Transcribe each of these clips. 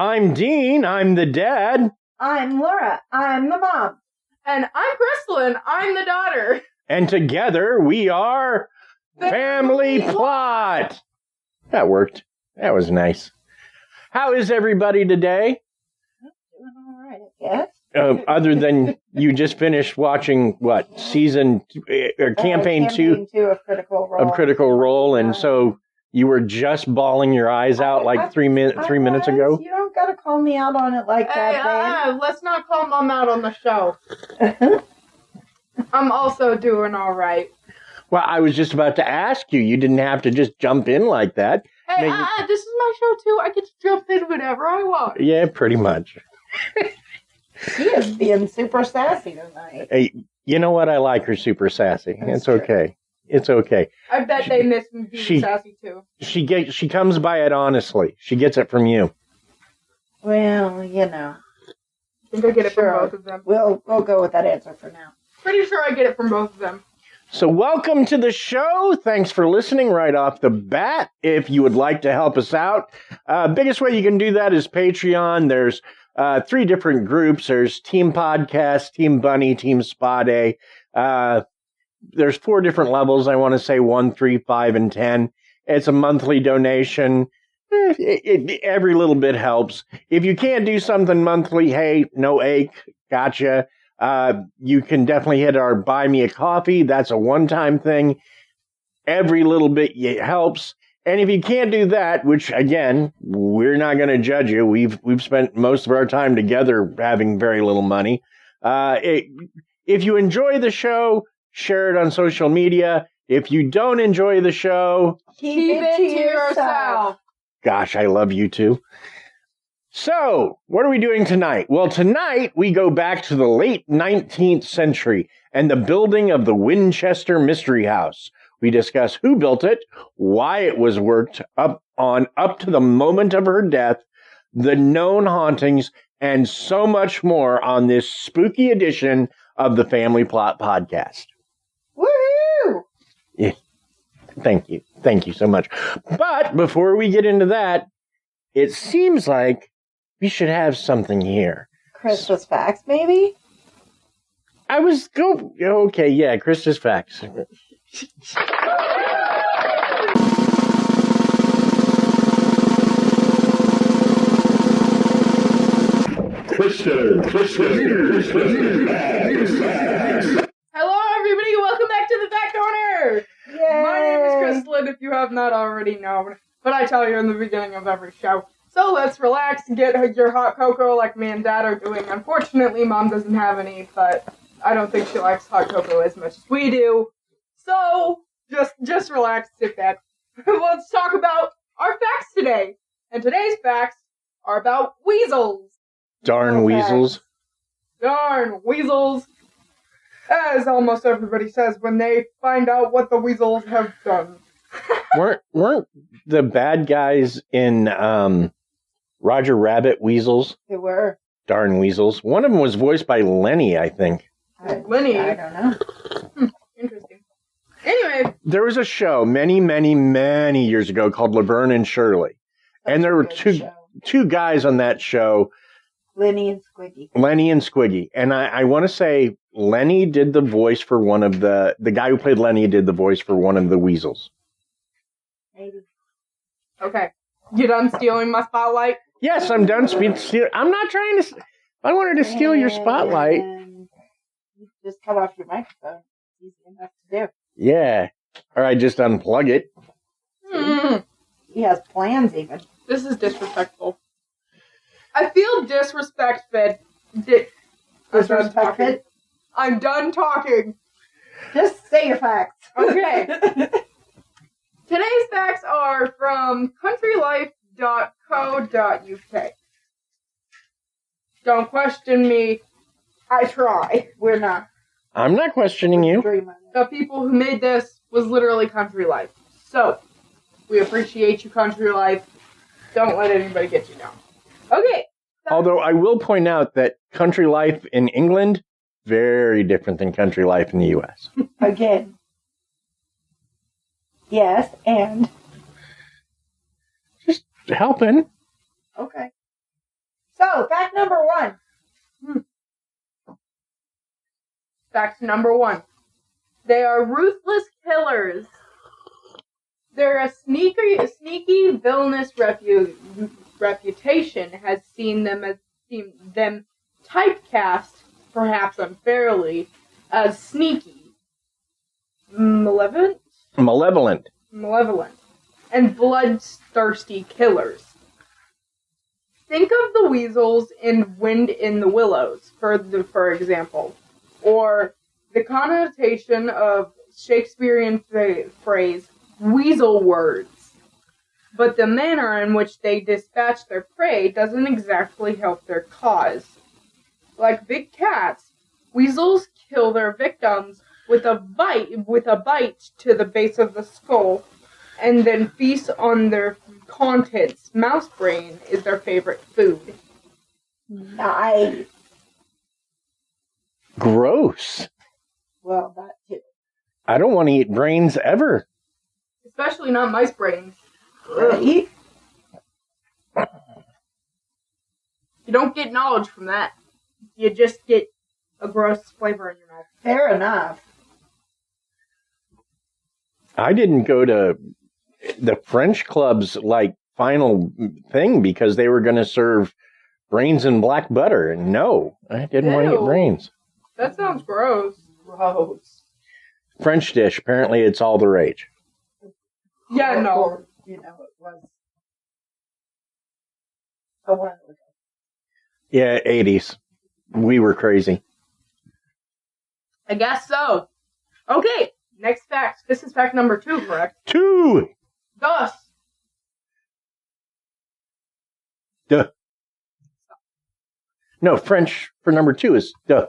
I'm Dean, I'm the dad. I'm Laura, I'm the mom. And I'm Krysta, I'm the daughter. And together we are Family Plot. That worked. That was nice. How is everybody today? Doing all right, I guess. Other than you just finished watching, what, campaign 2 of Critical Role. And so you were just bawling your eyes out like 3 minutes ago? You don't got to call me out on it like that, babe. Let's not call Mom out on the show. I'm also doing all right. Well, I was just about to ask you. You didn't have to just jump in like that. Hey, this is my show, too. I get to jump in whenever I want. Yeah, pretty much. She is being super sassy tonight. Hey, you know what? I like her super sassy. It's okay. It's okay. I bet they miss me being sassy, too. She comes by it honestly. She gets it from you. Well, you know. I think I get it from both of them. We'll go with that answer for now. Pretty sure I get it from both of them. So welcome to the show. Thanks for listening right off the bat. If you would like to help us out, biggest way you can do that is Patreon. There's 3 different groups. There's Team Podcast, Team Bunny, Team Spa Day. There's 4 different levels. I want to say 1, 3, 5, and 10. It's a monthly donation. Every little bit helps. If you can't do something monthly, hey, no ache. Gotcha. You can definitely hit our Buy Me a Coffee. That's a one-time thing. Every little bit helps. And if you can't do that, which again, we're not going to judge you. We've spent most of our time together having very little money. If you enjoy the show, share it on social media. If you don't enjoy the show, keep it to yourself. Gosh, I love you too. So, what are we doing tonight? Well, tonight we go back to the late 19th century and the building of the Winchester Mystery House. We discuss who built it, why it was worked up to the moment of her death, the known hauntings, and so much more on this spooky edition of the Family Plot Podcast. Woohoo! Yeah. Thank you. Thank you so much. But before we get into that, it seems like we should have something here. Christmas facts, maybe? Okay, yeah, Christmas facts. Hello, everybody. Welcome back to the Fact Corner. Yay. My name is Krysta, if you have not already known, but I tell you in the beginning of every show. So let's relax and get your hot cocoa like me and Dad are doing. Unfortunately, Mom doesn't have any, but I don't think she likes hot cocoa as much as we do. So just relax, sit back. Let's talk about our facts today. And today's facts are about weasels. Darn weasels. Darn weasels. As almost everybody says when they find out what the weasels have done. weren't the bad guys in Roger Rabbit weasels? They were. Darn weasels. One of them was voiced by Lenny, I think. Lenny? I don't know. Interesting. Anyway. There was a show many, many, many years ago called Laverne and Shirley. And there were two guys on that show. Lenny and Squiggy. And I want to say Lenny did the voice for one of the guy who played Lenny did the voice for one of the weasels. Maybe. Okay. You done stealing my spotlight? Yes, I'm done stealing. I'm not trying to. I wanted to steal your spotlight. You just cut off your microphone. Easy enough to do. Yeah. Or I just unplug it. Mm-hmm. He has plans even. This is disrespectful. I feel disrespected. Disrespected? I'm done talking. Just say your facts. Okay. Today's facts are from countrylife.co.uk. Don't question me. I try. We're not. I'm not questioning you. The people who made this was literally Country Life. So, we appreciate you, Country Life. Don't let anybody get you down. Okay. Although I will point out that country life in England, very different than country life in the U.S. Again. Yes, and? Just helping. Okay. So, fact number 1. Fact number 1. They are ruthless killers. Their sneaky villainous reputation has seen them typecast, perhaps unfairly, as sneaky, malevolent, and bloodthirsty killers. Think of the weasels in Wind in the Willows, for example, or the connotation of Shakespearean phrase, weasel words. But the manner in which they dispatch their prey doesn't exactly help their cause. Like big cats, weasels kill their victims with a bite to the base of the skull, and then feast on their contents. Mouse brain is their favorite food. Nice. Gross. Well, that too. I don't want to eat brains ever. Especially not mice brains. Right? You don't get knowledge from that. You just get a gross flavor in your mouth. Fair enough. I didn't go to the French club's final thing because they were going to serve brains and black butter. And no, I didn't want to eat brains. That sounds gross. Gross. French dish. Apparently, it's all the rage. Yeah, no. Or, it was a while ago. Yeah, 80s. We were crazy. I guess so. Okay, next fact. This is fact number 2, correct? 2! Thus. Duh. No, French for number 2 is duh.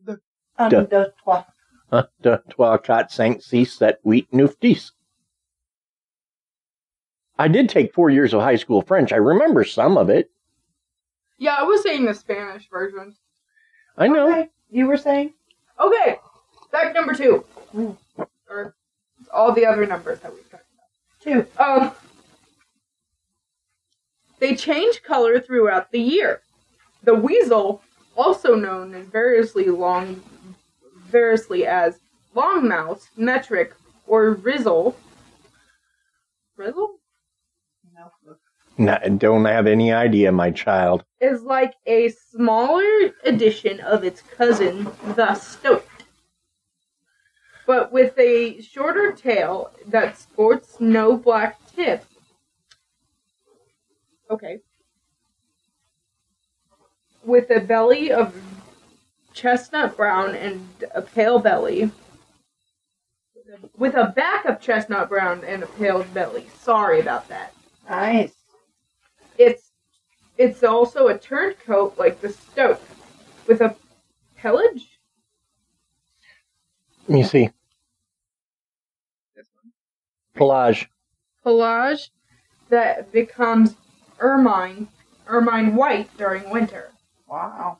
De toi. De toi 4, 5, 6, 7, 8, 9, 10. I did take 4 years of high school French. I remember some of it. Yeah, I was saying the Spanish version. I know. Okay. You were saying? Okay, fact number 2. Or all the other numbers that we've talked about. 2. They change color throughout the year. The weasel, also known as variously as longmouse, metric, or rizzle. Rizzle? No, don't have any idea, my child. Is like a smaller edition of its cousin, the stoat, but with a shorter tail that sports no black tip. Okay. With a belly of chestnut brown and a pale belly. With a back of chestnut brown and a pale belly. Sorry about that. Nice. It's also a turned coat like the stoat, with a pelage. Let me see. This one. Pelage. Pelage that becomes ermine white during winter. Wow.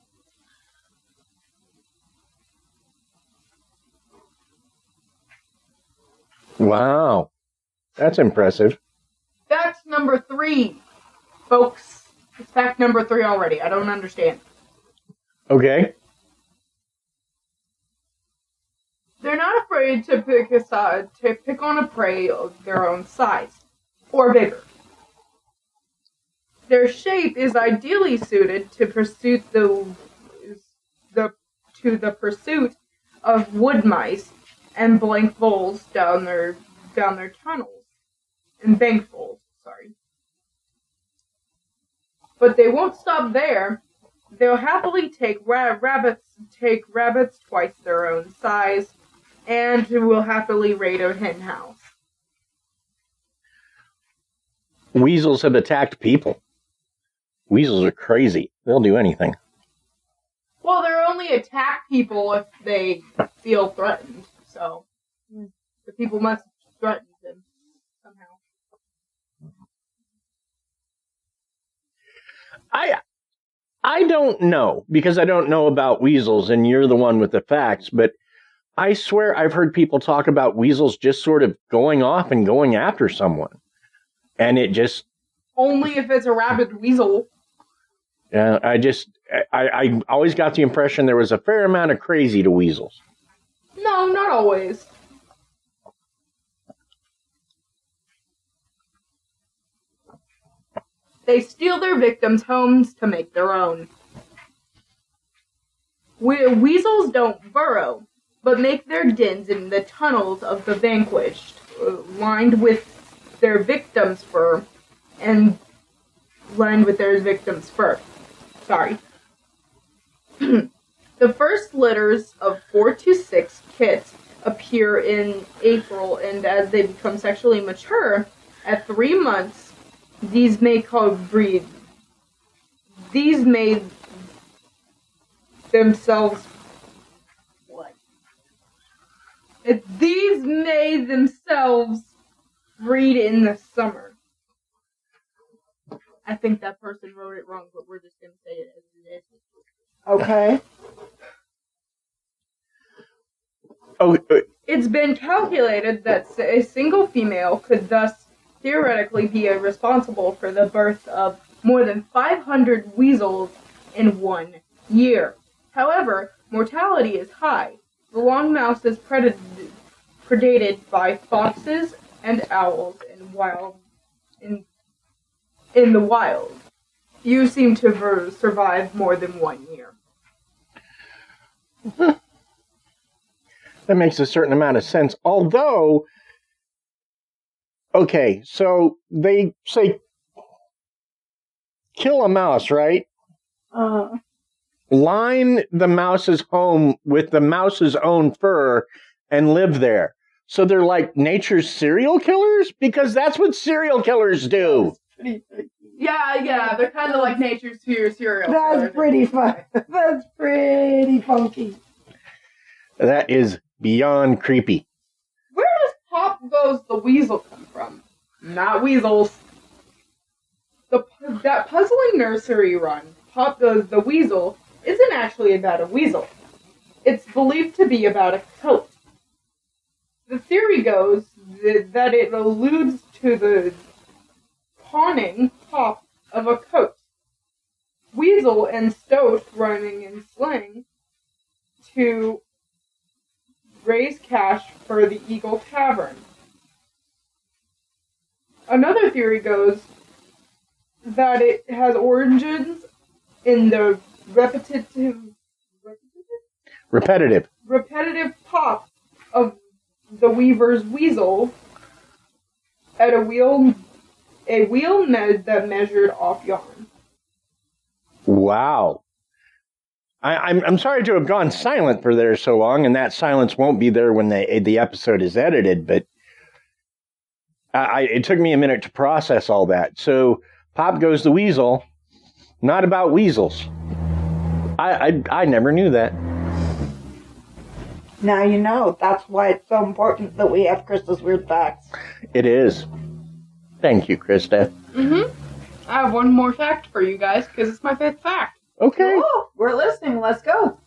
Wow. That's impressive. Fact number 3, folks. It's fact number 3 already. I don't understand. Okay. They're not afraid to pick on a prey of their own size or bigger. Their shape is ideally suited to the pursuit of wood mice and blank voles down their tunnels. And bank voles, sorry. But they won't stop there. They'll happily take rabbits twice their own size, and will happily raid a hen house. Weasels have attacked people. Weasels are crazy. They'll do anything. Well, they'll only attack people if they feel threatened, so the people must threaten them somehow. I don't know, because I don't know about weasels, and you're the one with the facts, but I swear I've heard people talk about weasels just sort of going off and going after someone. And it just... Only if it's a rabid weasel. Yeah, I always got the impression there was a fair amount of crazy to weasels. No, not always. They steal their victims' homes to make their own. Weasels don't burrow, but make their dens in the tunnels of the vanquished, lined with their victims' fur, Sorry. The first litters of 4 to 6 kits appear in April, and as they become sexually mature, at 3 months, these may breed. These may themselves breed in the summer. I think that person wrote it wrong, but we're just going to say it as it is. Okay. It's been calculated that a single female could thus theoretically be responsible for the birth of more than 500 weasels in 1 year. However, mortality is high. The long mouse is predated by foxes and owls in the wild. Few seem to survive more than 1 year. That makes a certain amount of sense. Although, okay, so they say kill a mouse, right? Line the mouse's home with the mouse's own fur and live there. So they're like nature's serial killers? Because that's what serial killers do. Yeah, they're kind of like nature's serial killers. That's pretty fun. That's pretty funky. That is beyond creepy. Where does Pop Goes the Weasel come from? Not weasels. That puzzling nursery run, Pop Goes the Weasel, isn't actually about a weasel. It's believed to be about a coat. The theory goes that it alludes to the pawning Pop of a coat. Weasel and Stoat running in slang to raise cash for the Eagle Tavern. Another theory goes that it has origins in the repetitive pop of the weaver's weasel at a wheel that measured off yarn. Wow. I'm sorry to have gone silent for there so long, and that silence won't be there when the episode is edited, but it took me a minute to process all that. So, Pop Goes the Weasel, not about weasels. I never knew that. Now you know. That's why it's so important that we have Krysta's Weird Facts. It is. Thank you, Krysta. I have one more fact for you guys, because it's my 5th fact. Okay. Oh, we're listening. Let's go.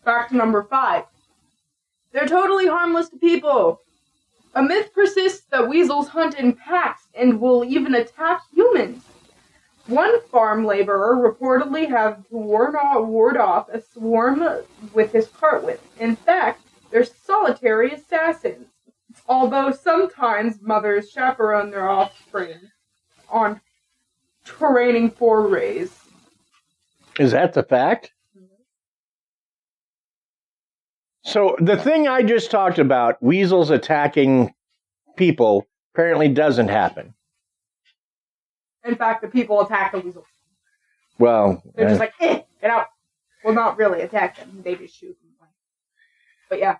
Fact number 5. They're totally harmless to people. A myth persists that weasels hunt in packs and will even attack humans. One farm laborer reportedly had to ward off a swarm with his cart whip. In fact, they're solitary assassins, although sometimes mothers chaperone their offspring on training forays. Is that the fact? So the thing I just talked about, weasels attacking people, apparently doesn't happen. In fact, the people attack the weasels. Well, They're just like, get out. Well, not really attack them. They just shoot them. But yeah.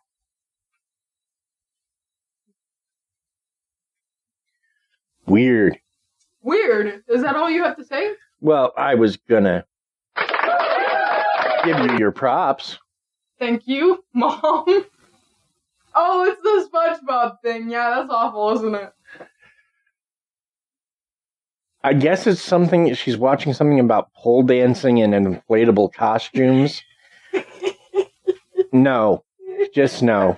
Weird. Weird? Is that all you have to say? Well, I was gonna give you your props. Thank you, Mom. Oh, it's the SpongeBob thing. Yeah, that's awful, isn't it? I guess it's something, she's watching something about pole dancing and inflatable costumes. No. Just no.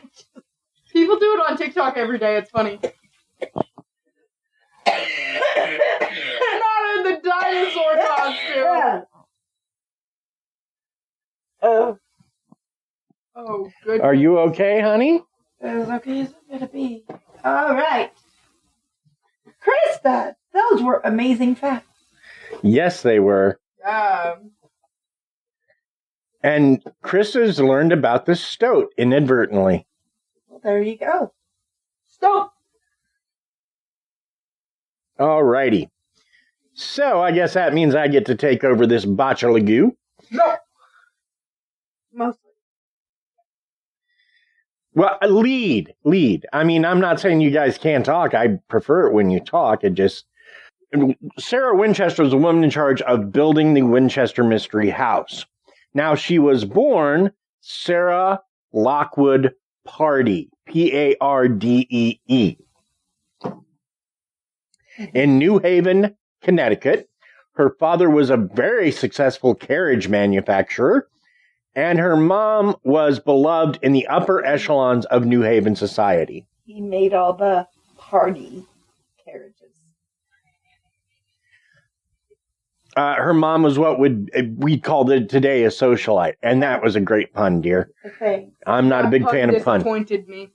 People do it on TikTok every day. It's funny. Not in the dinosaur costume. Oh, good. Are you okay, honey? As okay as I'm gonna be. All right. Krysta, those were amazing facts. Yes, they were. And Krysta's learned about the stoat inadvertently. Well, there you go. Stop. Alrighty. So, I guess that means I get to take over this botchalagoo. No. Mostly. Well, lead. I mean, I'm not saying you guys can't talk. I prefer it when you talk. It just... Sarah Winchester was the woman in charge of building the Winchester Mystery House. Now, she was born Sarah Lockwood Pardee, Pardee, in New Haven, Connecticut. Her father was a very successful carriage manufacturer, and her mom was beloved in the upper echelons of New Haven society. He made all the party carriages. Her mom was what we'd call today a socialite, and that was a great pun, dear. Okay. I'm not a big fan of pun. Disappointed me.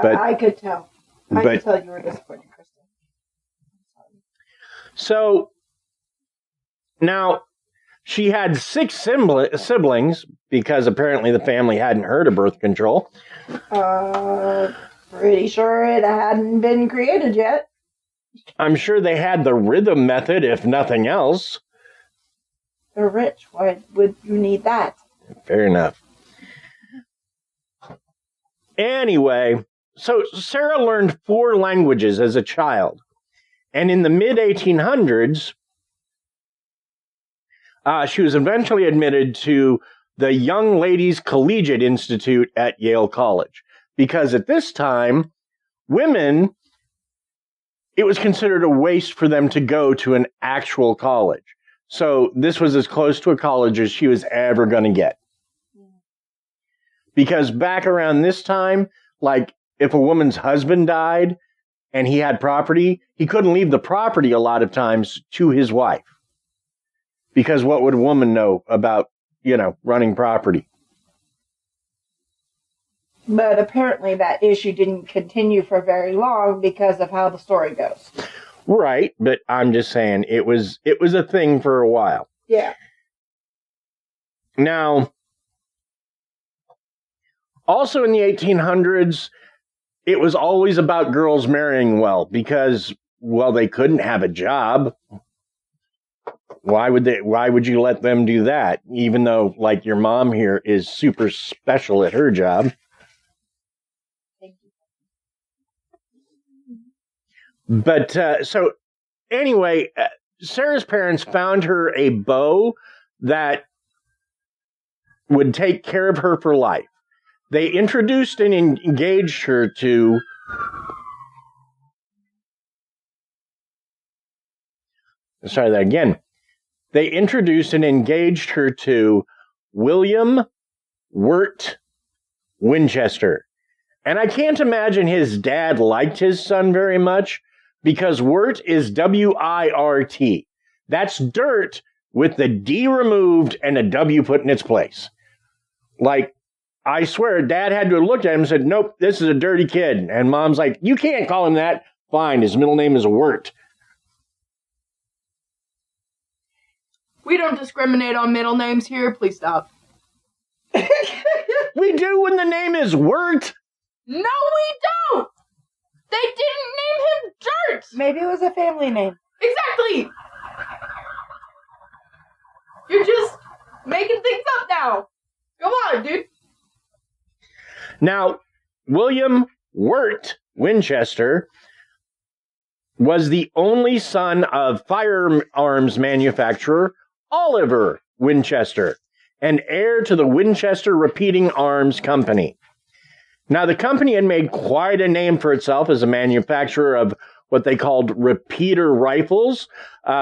But, I could tell. I could tell you were disappointed, Krysta. So, now, she had 6 siblings, because apparently the family hadn't heard of birth control. Pretty sure it hadn't been created yet. I'm sure they had the rhythm method, if nothing else. They're rich. Why would you need that? Fair enough. Anyway, so Sarah learned 4 languages as a child. And in the mid-1800s, she was eventually admitted to the Young Ladies Collegiate Institute at Yale College. Because at this time, women, it was considered a waste for them to go to an actual college. So this was as close to a college as she was ever going to get. Because back around this time, like if a woman's husband died and he had property, he couldn't leave the property a lot of times to his wife. Because what would a woman know about, running property? But apparently that issue didn't continue for very long because of how the story goes. Right, but I'm just saying it was a thing for a while. Yeah. Now, also in the 1800s, it was always about girls marrying well because, they couldn't have a job. Why would you let them do that? Even though, like, your mom here is super special at her job. But, so, anyway, Sarah's parents found her a beau that would take care of her for life. They introduced and engaged her to... Sorry, that again. They introduced and engaged her to William Wirt Winchester. And I can't imagine his dad liked his son very much, because Wirt is W-I-R-T. That's dirt with the D removed and a W put in its place. Like, I swear, Dad had to have looked at him and said, nope, this is a dirty kid. And Mom's like, you can't call him that. Fine, his middle name is Wirt. We don't discriminate on middle names here. Please stop. We do when the name is Wirt. No, we don't! They didn't name him Dirt! Maybe it was a family name. Exactly! Making things up now. Come on, dude. Now, William Wirt Winchester was the only son of firearms manufacturer Oliver Winchester, and heir to the Winchester Repeating Arms Company. Now, the company had made quite a name for itself as a manufacturer of what they called repeater rifles,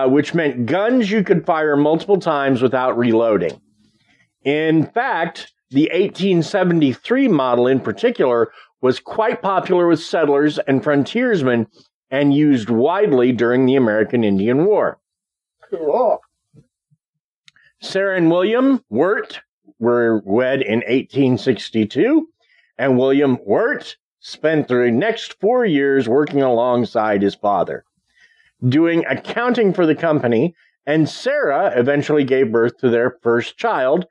which meant guns you could fire multiple times without reloading. In fact, the 1873 model in particular was quite popular with settlers and frontiersmen and used widely during the American Indian War. Cool. Sarah and William Wirt were wed in 1862, and William Wirt spent the next 4 years working alongside his father, doing accounting for the company, and Sarah eventually gave birth to their first child,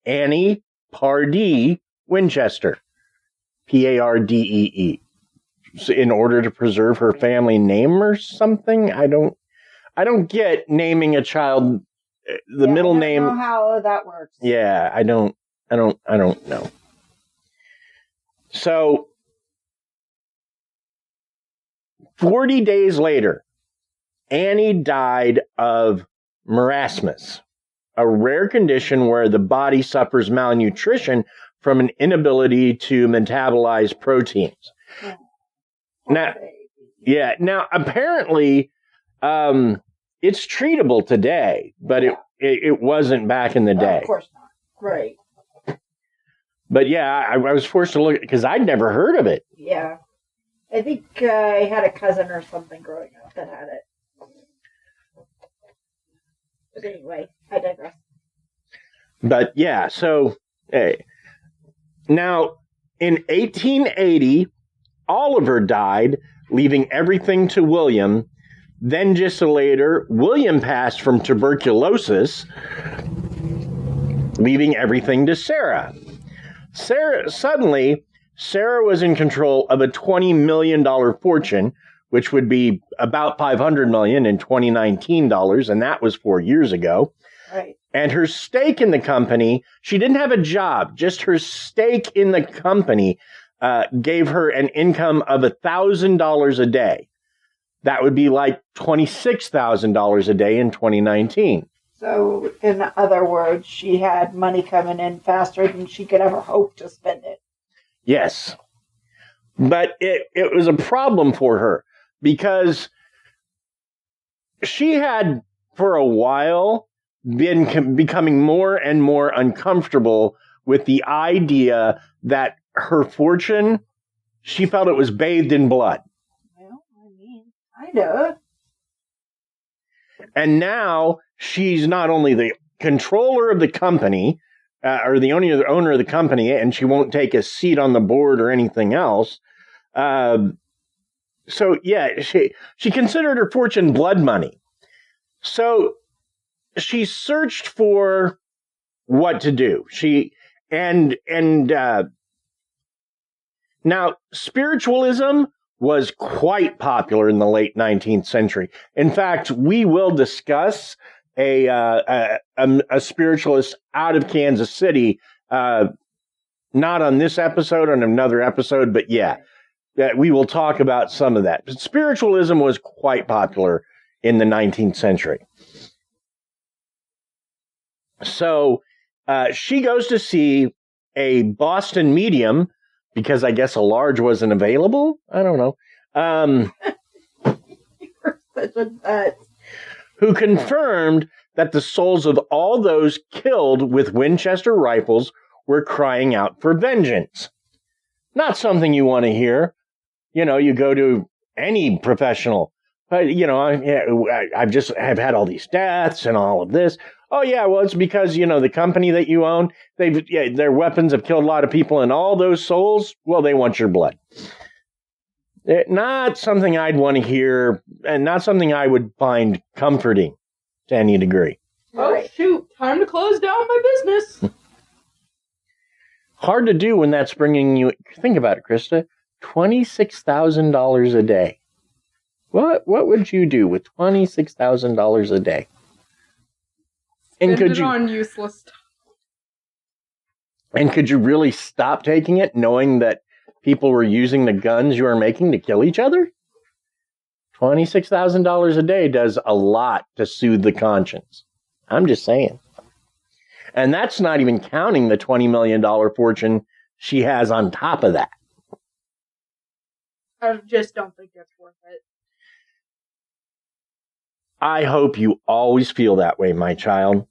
Annie Pardee Winchester, Pardee, in order to preserve her family name or something. I don't get naming a child the middle name. I don't know how that works. Yeah, I don't know. So 40 days later, Annie died of marasmus, a rare condition where the body suffers malnutrition from an inability to metabolize proteins. Oh, Now, apparently, it's treatable today, but it wasn't back in the day. Of course not. Right. But yeah, I was forced to look, because I'd never heard of it. Yeah. I think I had a cousin or something growing up that had it. But anyway, I digress. But yeah, so now in 1880, Oliver died, leaving everything to William. Then just later, William passed from tuberculosis, leaving everything to Sarah. Suddenly, Sarah was in control of a $20 million fortune, which would be about $500 million in 2019 dollars, and that was 4 years ago. Right. And her stake in the company, she didn't have a job, just her stake in the company gave her an income of $1,000 a day. That would be like $26,000 a day in 2019. So, in other words, she had money coming in faster than she could ever hope to spend it. Yes. But it was a problem for her because she had, for a while, been becoming more and more uncomfortable with the idea that her fortune, she felt it was bathed in blood. Well, I mean, kinda. And now she's not only the controller of the company, or the owner of the company, and she won't take a seat on the board or anything else. So yeah, she considered her fortune blood money. So she searched for what to do. Now spiritualism was quite popular in the late 19th century. In fact, we will discuss a spiritualist out of Kansas City, not on this episode, on another episode, but yeah, that we will talk about some of that. But spiritualism was quite popular in the 19th century. So she goes to see a Boston medium, because I guess a large wasn't available. I don't know. You're such a nut. Who confirmed that the souls of all those killed with Winchester rifles were crying out for vengeance. Not something you want to hear. You know, you go to any professional, but you know, I've had all these deaths and all of this. Oh yeah, well it's because, you know, the company that you own, their weapons have killed a lot of people, and all those souls, well, they want your blood. Not something I'd want to hear, and not something I would find comforting to any degree. Oh, shoot. Time to close down my business. Hard to do when that's bringing you, think about it, Krysta, $26,000 a day. What would you do with $26,000 a day? And Spend it on useless stuff. And could you really stop taking it knowing that people were using the guns you were making to kill each other? $26,000 a day does a lot to soothe the conscience. I'm just saying. And that's not even counting the $20 million fortune she has on top of that. I just don't think it's worth it. I hope you always feel that way, my child.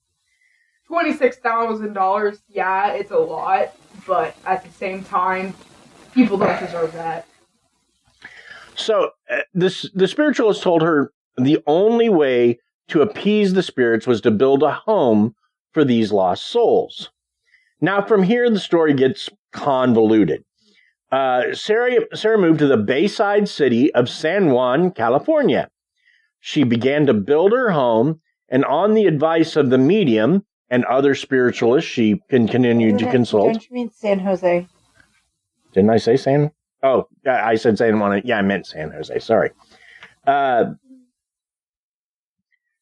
$26,000, yeah, it's a lot, but at the same time, people don't deserve that. So the spiritualist told her the only way to appease the spirits was to build a home for these lost souls. Now, from here, the story gets convoluted. Sarah moved to the Bayside city of San Juan, California. She began to build her home, and on the advice of the medium and other spiritualists, she continued to consult. Don't you mean San Jose? Didn't I say San? Oh, I said San Juan. Yeah, I meant San Jose. Sorry.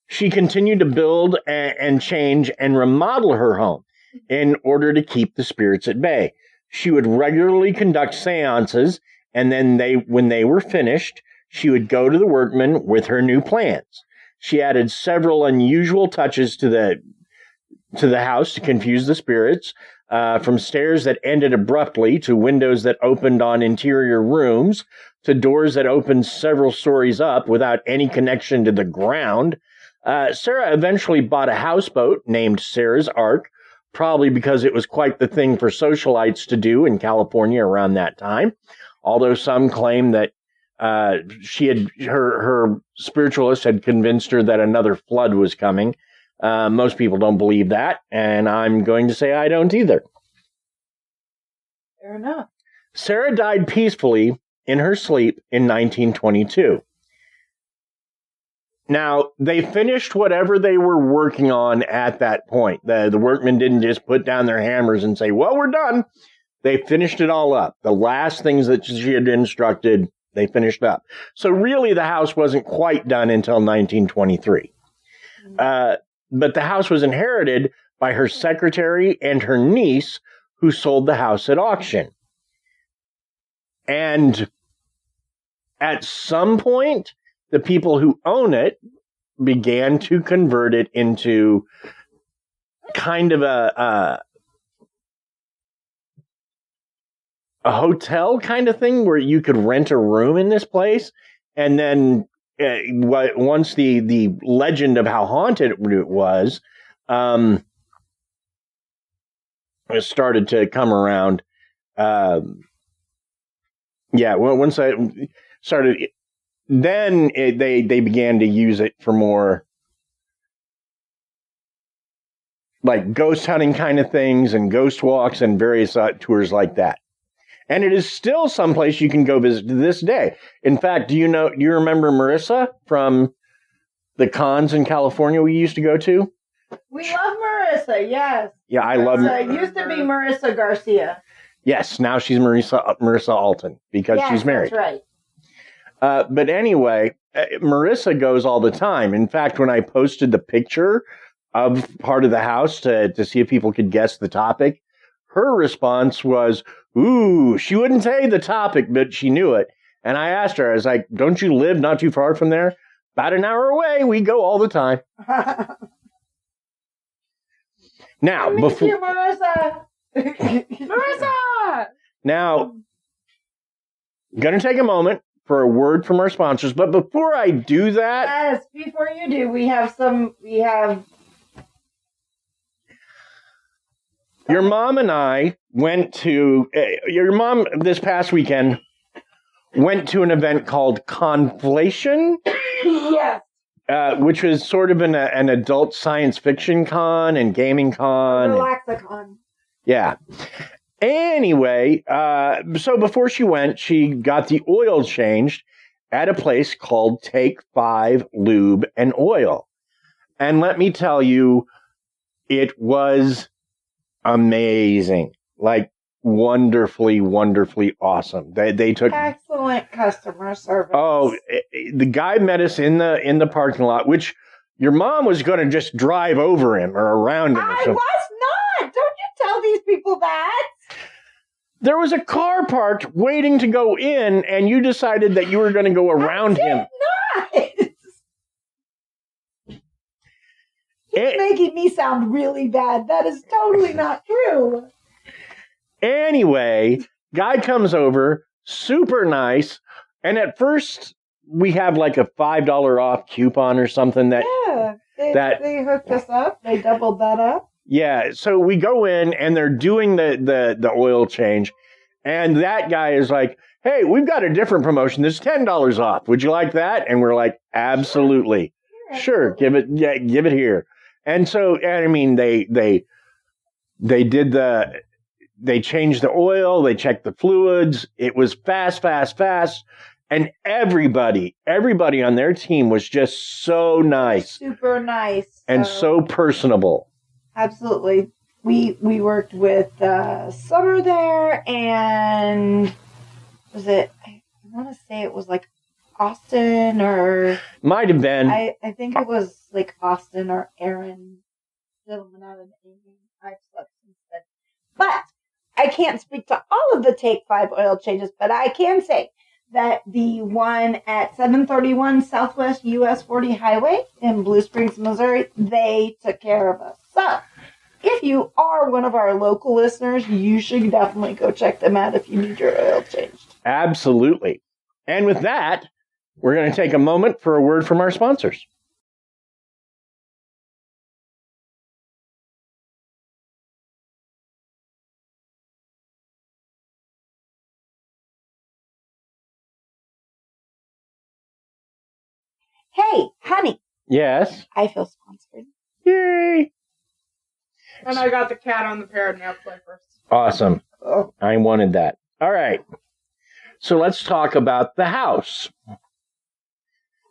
She continued to build and change and remodel her home in order to keep the spirits at bay. She would regularly conduct seances, and then when they were finished, she would go to the workmen with her new plans. She added several unusual touches to the house to confuse the spirits, from stairs that ended abruptly to windows that opened on interior rooms to doors that opened several stories up without any connection to the ground. Sarah eventually bought a houseboat named Sarah's Ark, probably because it was quite the thing for socialites to do in California around that time. Although some claim that her spiritualist had convinced her that another flood was coming. Most people don't believe that, and I'm going to say I don't either. Fair enough. Sarah died peacefully in her sleep in 1922. Now, they finished whatever they were working on at that point. The workmen didn't just put down their hammers and say, well, we're done. They finished it all up. The last things that she had instructed, they finished up. So really, the house wasn't quite done until 1923. But the house was inherited by her secretary and her niece, who sold the house at auction. And at some point, the people who own it began to convert it into kind of a hotel kind of thing where you could rent a room in this place. And then once the legend of how haunted it was started to come around, once I started, then they began to use it for more like ghost hunting kind of things and ghost walks and various tours like that. And it is still someplace you can go visit to this day. In fact, do you remember Marissa from the cons in California we used to go to? We love Marissa, yes. Yeah, I love Marissa. It used to be Marissa Garcia. Yes, now she's Marissa Alton because she's married. That's right. But anyway, Marissa goes all the time. In fact, when I posted the picture of part of the house to see if people could guess the topic, her response was, ooh, she wouldn't say the topic, but she knew it. And I asked her, I was like, don't you live not too far from there? About an hour away. We go all the time. Now, before you, Marissa. Marissa! Now, going to take a moment for a word from our sponsors. But before I do that... Yes, before you do, we have... Your mom and I went to... your mom, this past weekend, went to an event called Conflation. Yes. Which was sort of an adult science fiction con and gaming con. Relaxicon. Yeah. Anyway, so before she went, she got the oil changed at a place called Take 5 Lube and Oil. And let me tell you, it was amazing. Like, wonderfully, wonderfully awesome. They took excellent customer service. Oh, the guy met us in the parking lot, which your mom was going to just drive over him or around him. I was not. Don't you tell these people that. There was a car parked waiting to go in, and you decided that you were going to go around him. He's making me sound really bad. That is totally not true. Anyway, guy comes over, super nice, and at first we have like a $5 off coupon or something that they hooked us up. They doubled that up. Yeah, so we go in and they're doing the oil change, and that guy is like, "Hey, we've got a different promotion. There's $10 off. Would you like that?" And we're like, "Absolutely, sure. Give it here." And so, I mean, they changed the oil, they checked the fluids. It was fast, and everybody on their team was just so nice, super nice, and so personable. Absolutely. We worked with Summer there, and was it? I want to say it was like Austin or might have been. I think it was like Austin or Aaron. Gentleman out of England. I've slept since then, but I can't speak to all of the Take 5 oil changes. But I can say that the one at 731 Southwest US 40 Highway in Blue Springs, Missouri, they took care of us. So, if you are one of our local listeners, you should definitely go check them out if you need your oil changed. Absolutely. And with that, we're going to take a moment for a word from our sponsors. Hey, honey. Yes. I feel sponsored. Yay. And I got the cat on the parrot now play first. Awesome. I wanted that. All right. So let's talk about the house.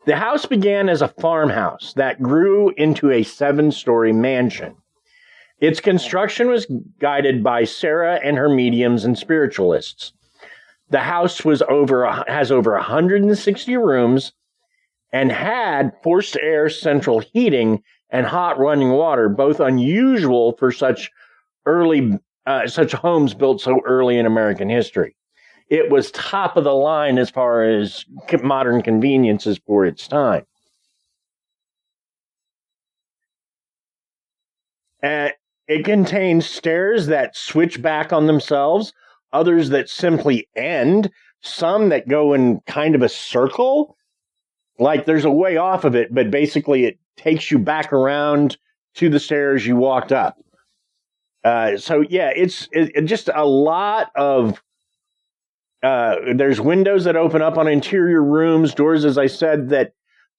The house began as a farmhouse that grew into a 7-story mansion. Its construction was guided by Sarah and her mediums and spiritualists. The house has over 160 rooms and had forced air central heating and hot running water, both unusual for such homes built so early in American history. It was top of the line as far as modern conveniences for its time. It contains stairs that switch back on themselves, others that simply end, some that go in kind of a circle. Like there's a way off of it, but basically it takes you back around to the stairs you walked up. So yeah, it's just a lot of, there's windows that open up on interior rooms, doors, as I said, that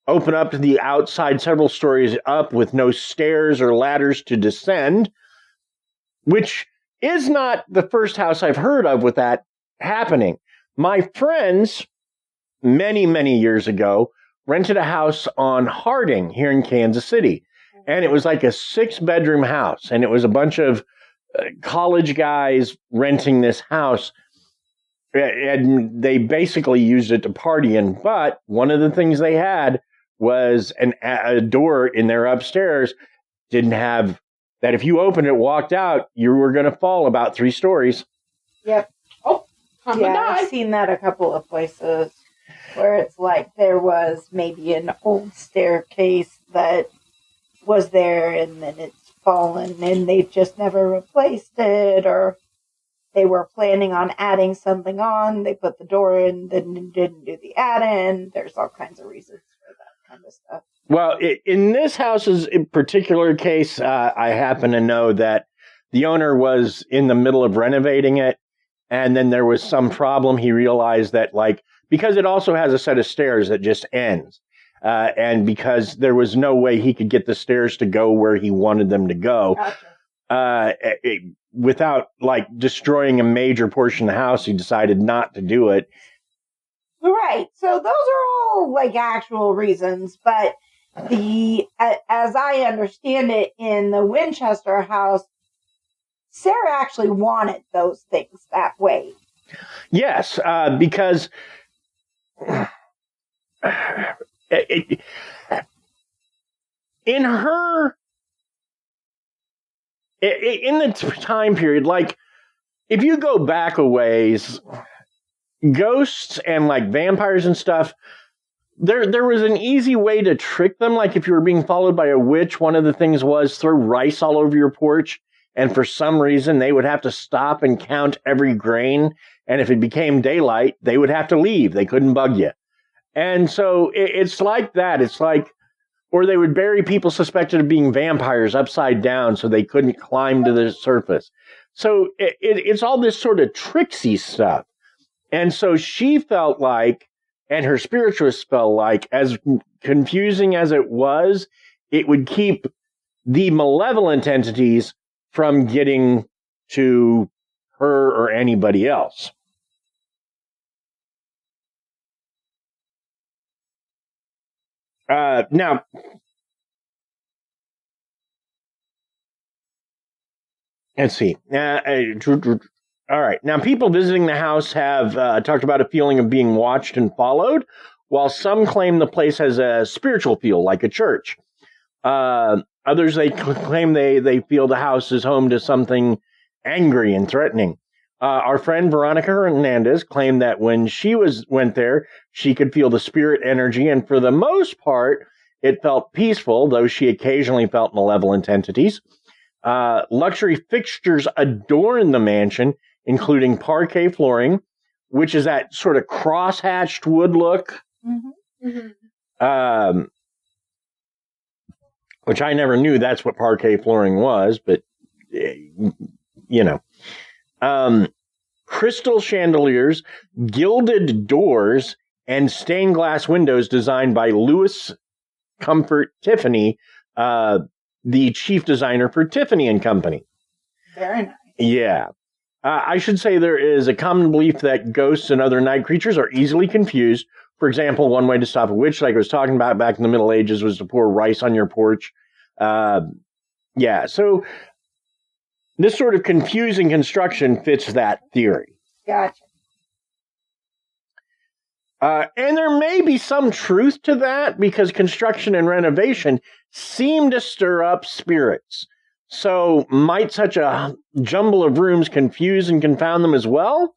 open up to the outside several stories up with no stairs or ladders to descend, which is not the first house I've heard of with that happening. My friends, many, many years ago, rented a house on Harding here in Kansas City. And it was like a 6-bedroom house. And it was a bunch of college guys renting this house. And they basically used it to party in. But one of the things they had was a door in their upstairs. Didn't have that. If you opened it, walked out, you were going to fall about 3 stories. Yep. Oh, I've seen that a couple of places. Where it's like there was maybe an old staircase that was there and then it's fallen and they just never replaced it, or they were planning on adding something on. They put the door in, then didn't do the add-in. There's all kinds of reasons for that kind of stuff. Well, in this house's particular case, I happen to know that the owner was in the middle of renovating it, and then there was some problem. He realized that, because it also has a set of stairs that just ends. And because there was no way he could get the stairs to go where he wanted them to go, without destroying a major portion of the house, he decided not to do it. Right. So those are all actual reasons. But as I understand it, in the Winchester house, Sarah actually wanted those things that way. Yes, because in the time period, if you go back a ways, ghosts and like vampires and stuff, there was an easy way to trick them. Like if you were being followed by a witch, one of the things was throw rice all over your porch. And for some reason, they would have to stop and count every grain. And if it became daylight, they would have to leave. They couldn't bug you. And so it's like that. It's like, or they would bury people suspected of being vampires upside down so they couldn't climb to the surface. So it's all this sort of tricksy stuff. And so she felt like, and her spiritualists felt like, as confusing as it was, it would keep the malevolent entities from getting to her or anybody else. Now, let's see. All right. Now, people visiting the house have talked about a feeling of being watched and followed, while some claim the place has a spiritual feel, like a church. Others, they claim they feel the house is home to something angry and threatening. Our friend Veronica Hernandez claimed that when she went there, she could feel the spirit energy, and for the most part, it felt peaceful, though she occasionally felt malevolent entities. Luxury fixtures adorn the mansion, including parquet flooring, which is that sort of cross-hatched wood look. Mm-hmm. Mm-hmm. Which I never knew that's what parquet flooring was, but, you know. Crystal chandeliers, gilded doors, and stained glass windows designed by Louis Comfort Tiffany, the chief designer for Tiffany and Company. Very nice. Yeah. I should say there is a common belief that ghosts and other night creatures are easily confused. For example, one way to stop a witch, like I was talking about back in the Middle Ages, was to pour rice on your porch. Yeah, so this sort of confusing construction fits that theory. Gotcha. And there may be some truth to that because construction and renovation seem to stir up spirits. So might such a jumble of rooms confuse and confound them as well?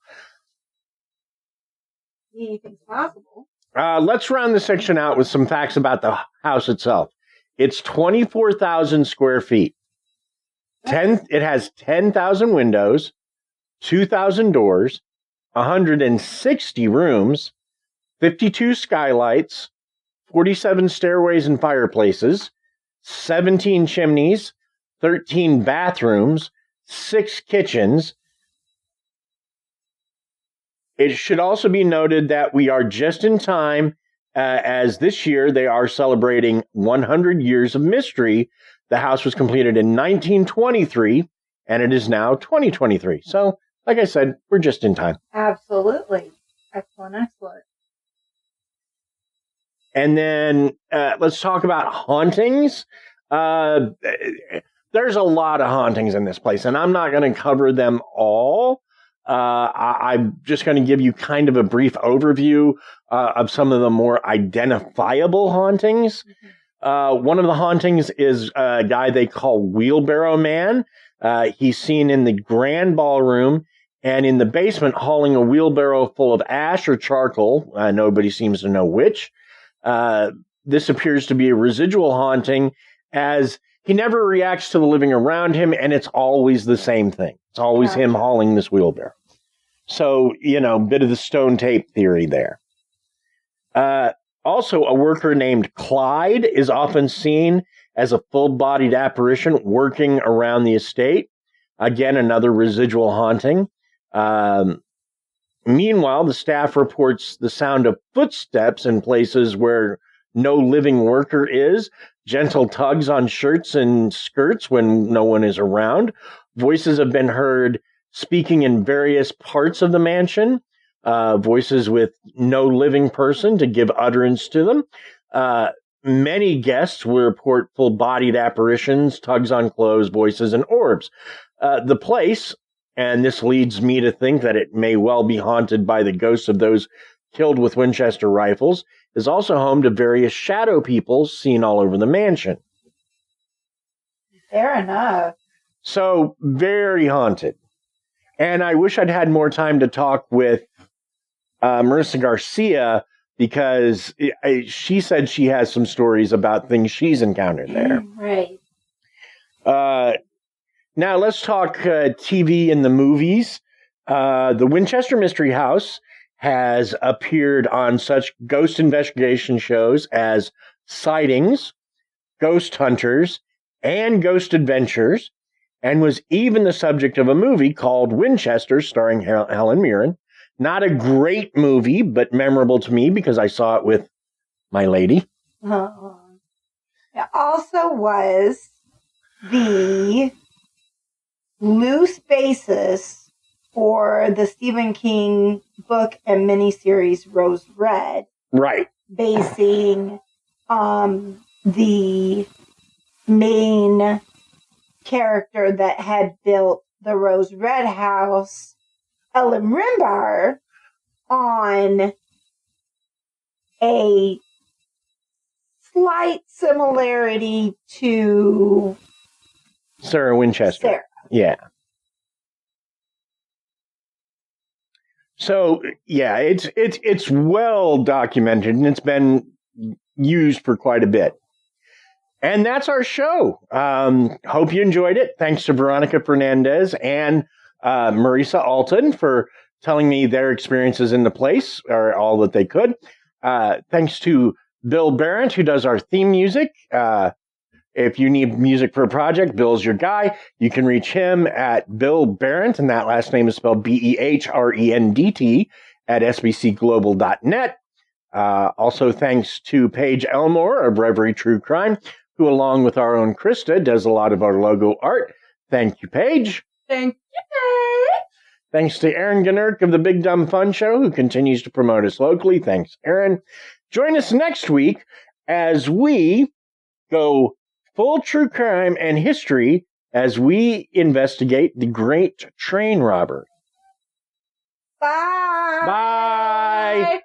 Anything's possible. Let's round this section out with some facts about the house itself. It's 24,000 square feet. It has 10,000 windows, 2,000 doors, 160 rooms, 52 skylights, 47 stairways and fireplaces, 17 chimneys, 13 bathrooms, 6 kitchens. It should also be noted that we are just in time, as this year they are celebrating 100 years of mystery. The house was completed in 1923, and it is now 2023. So, like I said, we're just in time. Absolutely. Excellent, excellent. And then let's talk about hauntings. There's a lot of hauntings in this place, and I'm not going to cover them all. I'm just going to give you kind of a brief overview of some of the more identifiable hauntings. One of the hauntings is a guy they call Wheelbarrow Man. He's seen in the grand ballroom and in the basement hauling a wheelbarrow full of ash or charcoal. Nobody seems to know which. This appears to be a residual haunting, as he never reacts to the living around him, and it's always the same thing. It's always him hauling this wheelbarrow. So, bit of the stone tape theory there. Also, a worker named Clyde is often seen as a full-bodied apparition working around the estate. Again, another residual haunting. Meanwhile, the staff reports the sound of footsteps in places where no living worker is, gentle tugs on shirts and skirts when no one is around. Voices have been heard speaking in various parts of the mansion, voices with no living person to give utterance to them. Many guests will report full-bodied apparitions, tugs on clothes, voices, and orbs. The place, and this leads me to think that it may well be haunted by the ghosts of those killed with Winchester rifles, is also home to various shadow people seen all over the mansion. Fair enough. So, very haunted. And I wish I'd had more time to talk with Marissa Garcia, because she said she has some stories about things she's encountered there. Right. Now let's talk TV and the movies. The Winchester Mystery House has appeared on such ghost investigation shows as Sightings, Ghost Hunters, and Ghost Adventures, and was even the subject of a movie called Winchester, starring Helen Mirren. Not a great movie, but memorable to me because I saw it with my lady. It also was the loose basis for the Stephen King book and miniseries Rose Red. Right. Basing the main character that had built the Rose Red house, Ellen Rimbar, on a slight similarity to Sarah Winchester. Sarah. Yeah. So, yeah, it's well documented, and it's been used for quite a bit. And that's our show. Hope you enjoyed it. Thanks to Veronica Fernandez and Marisa Alton for telling me their experiences in the place, or all that they could. Thanks to Bill Barrett, who does our theme music. If you need music for a project, Bill's your guy. You can reach him at Bill Barrett, and that last name is spelled BEHRENDT at sbcglobal.net. Also, thanks to Paige Elmore of Reverie True Crime, who, along with our own Krysta, does a lot of our logo art. Thank you, Paige. Thank you, Paige. Thanks to Aaron Gnurk of the Big Dumb Fun Show, who continues to promote us locally. Thanks, Aaron. Join us next week as we go full true crime and history as we investigate the Great Train Robbery. Bye. Bye.